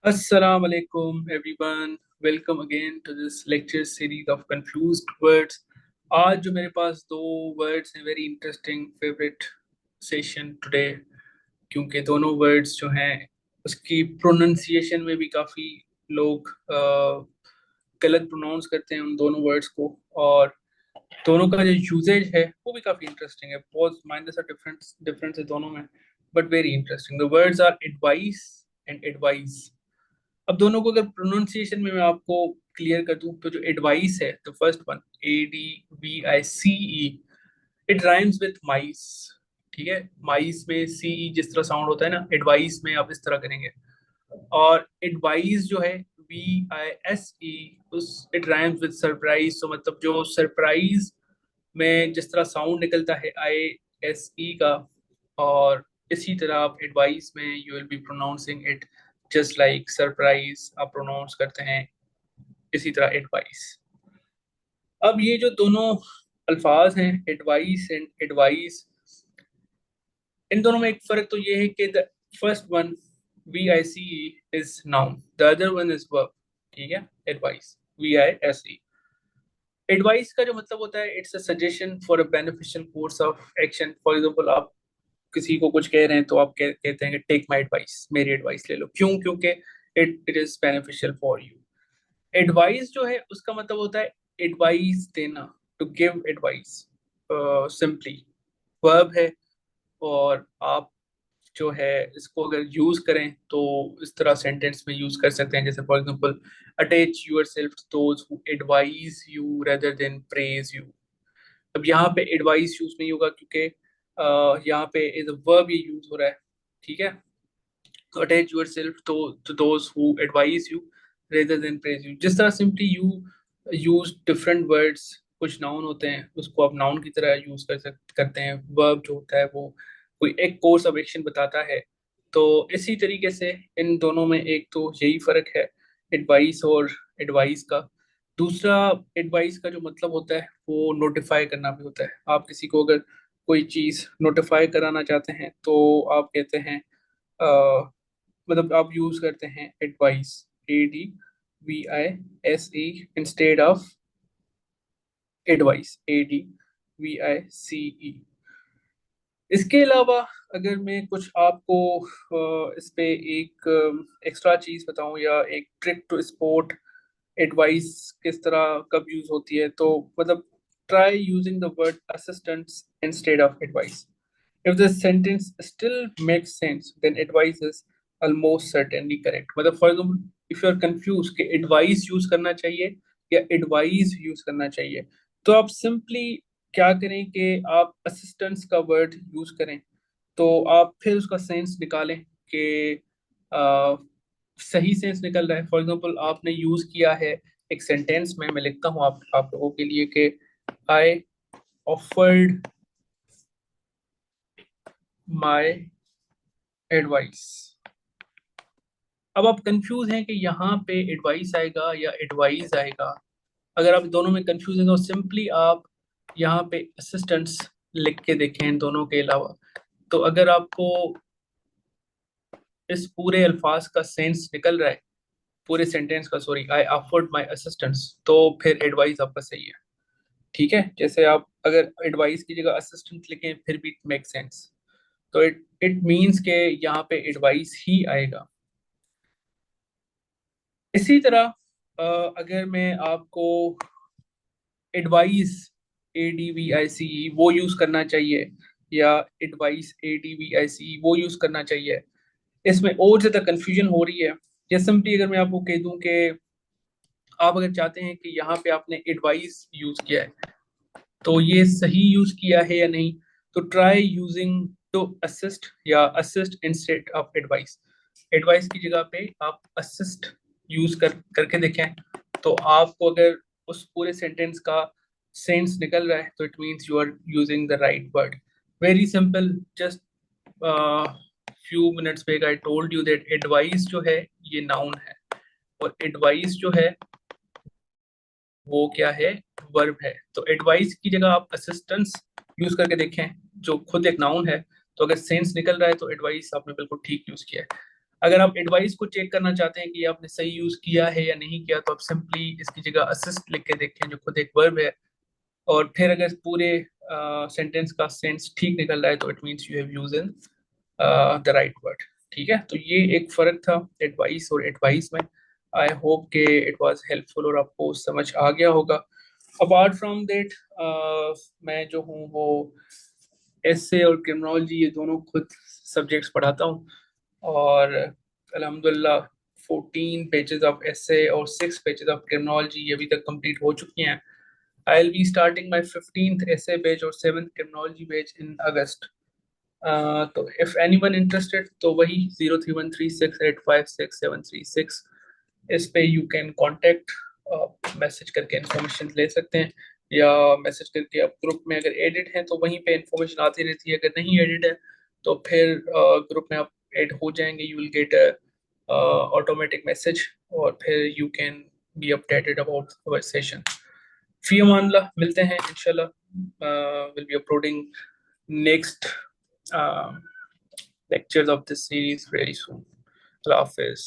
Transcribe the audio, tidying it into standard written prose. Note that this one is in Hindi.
Assalamu alaikum everyone. Welcome again to this lecture series of confused words. आज जो मेरे पास दो वर्ड्स हैं very interesting favourite session today, क्योंकि दोनों वर्ड्स जो हैं उसकी प्रोनाउंसिएशन में भी काफ़ी लोग गलत प्रोनाउंस करते हैं उन दोनों वर्ड्स को, और दोनों का जो यूजेज है वो भी काफ़ी इंटरेस्टिंग है। बहुत माइनर सा डिफरेंस है दोनों में, but very interesting. The words are advice and advise. अब दोनों को अगर प्रोनाउंसिएशन में मैं आपको क्लियर कर दूं तो जो एडवाइस है, the first one, ADVICE, it rhymes with mice. ठीक है, माइस में सीई जिस तरह साउंड होता है ना, एडवाइस में आप इस तरह करेंगे। और एडवाइस जो है, VISE, उस इट राइम्स विथ सरप्राइज। तो मतलब जो सरप्राइज में जिस तरह साउंड निकलता है ISE का, और इसी तरह आप एडवाइस में you will be pronouncing it just like surprise आप प्रोनाउंस करते हैं, इसी तरह एडवाइस। अब ये जो दोनों अल्फाज हैं, एडवाइस एंड एडवाइस, इन दोनों में एक फर्क तो ये है कि the first one, VICE, is noun, the other one is verb. ठीक है, एडवाइस, VISE। एडवाइस का जो मतलब होता है, it's a suggestion for a beneficial course of action. For example, आप किसी को कुछ कह रहे हैं तो आप कहते हैं कि टेक माई एडवाइस, मेरी एडवाइस ले लो। क्यों? क्योंकि it is beneficial for you. Advise जो है उसका मतलब होता है एडवाइस देना, to give advice. Simply verb है, और आप जो है इसको अगर यूज करें तो इस तरह सेंटेंस में यूज कर सकते हैं, जैसे for example, attach yourself to those who advise you rather than praise you. अब यहाँ पे एडवाइस यूज नहीं होगा, क्योंकि यहाँ पे एज अ वर्ब ये यूज हो रहा है। ठीक है, तो attach yourself to those who advise you rather than praise you. जिस तरह simply you use different words, कुछ नाउन होते हैं उसको आप नाउन की तरह यूज करते हैं। वर्ब जो होता है वो कोई एक कोर्स ऑफ एक्शन बताता है। तो इसी तरीके से इन दोनों में एक तो यही फर्क है, एडवाइस और एडवाइस का। दूसरा, एडवाइस का जो मतलब होता है वो नोटिफाई करना भी होता है। आप किसी को अगर कोई चीज़ नोटिफाई कराना चाहते हैं तो आप कहते हैं, मतलब आप यूज करते हैं advice, ADVISE, instead of advice, ADVICE। इसके अलावा अगर मैं कुछ आपको इस पे एक एक्स्ट्रा चीज बताऊं, या एक ट्रिक टू स्पॉट एडवाइस किस तरह कब यूज होती है, तो मतलब try using the word assistants instead of advice. If the sentence still makes sense, then advice is almost certainly correct. मतलब for example, if you are confused कि advice use करना चाहिए या advice use करना चाहिए, तो आप simply क्या करें कि आप assistance का word use करें। तो आप फिर उसका सेंस निकालें कि आ, सही सेंस निकल रहा है। फॉर एग्जांपल, आपने यूज किया है एक सेंटेंस में, मैं लिखता हूँ आप लोगों के लिए कि आई ऑफर्ड माई एडवाइस। अब आप कंफ्यूज हैं कि यहाँ पे एडवाइस आएगा या एडवाइस आएगा। अगर आप दोनों में कंफ्यूज हैं तो सिंपली आप यहाँ पे असिस्टेंट्स लिख के देखें इन दोनों के अलावा। तो अगर आपको इस पूरे अल्फाज का सेंस निकल रहा है, पूरे सेंटेंस का, sorry, I offered my assistants, तो फिर एडवाइस आपका सही है। ठीक है, जैसे आप अगर एडवाइस की जगह असिस्टेंट लिखें फिर भी मेक सेंस, तो इट इट मीन्स के यहाँ पे एडवाइस ही आएगा। इसी तरह अगर मैं आपको एडवाइस, ADVICE, वो यूज करना चाहिए, या एडवाइस, ADVICE, वो यूज करना चाहिए, इसमें और ज्यादा कंफ्यूजन हो रही है। या सिंपली अगर मैं आपको कह दूं कि आप अगर चाहते हैं कि यहाँ पे आपने एडवाइस यूज किया है तो ये सही यूज किया है या नहीं, तो ट्राई यूजिंग टू असिस्ट, या assist instead of advice. Advice की जगह पे आप असिस्ट यूज करके देखें, तो आपको अगर उस पूरे सेंटेंस का सेंस निकल रहा है तो it means you are using the right word. Very simple, just few minutes back I told you that advice जो है ये नाउन है, और एडवाइस जो है वो क्या है, वर्ब है। तो एडवाइस की जगह आप असिस्टेंस यूज करके देखें, जो खुद एक नाउन है। तो अगर सेंस निकल रहा है तो एडवाइस आपने बिल्कुल ठीक यूज किया है। अगर आप एडवाइस को चेक करना चाहते हैं कि आपने सही यूज किया है या नहीं किया, तो आप सिंपली इसकी जगह असिस्ट लिख के देखें, जो खुद एक वर्ब है। और फिर अगर पूरे सेंटेंस का सेंस ठीक निकल रहा है तो it means you have use in the right word. ठीक है, तो ये एक फर्क था एडवाइस और एडवाइस में। आई होप के इट वाज हेल्पफुल और आपको समझ आ गया होगा। अपार्ट फ्रॉम दैट, मैं जो हूँ वो एसए और क्रिमिनोलॉजी ये दोनों खुद सब्जेक्ट्स पढ़ाता हूँ। और अल्हम्दुलिल्लाह 14 पेजेस ऑफ एसए और 6 पेजेस ऑफ क्रिमिनोलॉजी अभी तक कंप्लीट हो चुकी हैं। I will be starting my 15th essay page और 7th criminology page in August. तो इफ एनीवन इंटरेस्टेड तो वही 031368566736 इस पे यू कैन कांटेक्ट, मैसेज करके इंफॉर्मेशन ले सकते हैं, या मैसेज करके आप ग्रुप में अगर एडिट हैं तो वहीं पे इंफॉर्मेशन आती रहती है। अगर नहीं एडिट है तो फिर ग्रुप में आप ऐड हो जाएंगे, you will get automatic message, और फिर you can be updated about our session. फी अमानल्लाह, मिलते हैं इंशाल्लाह। Will be uploading next lectures of this series very soon. Allah Hafiz.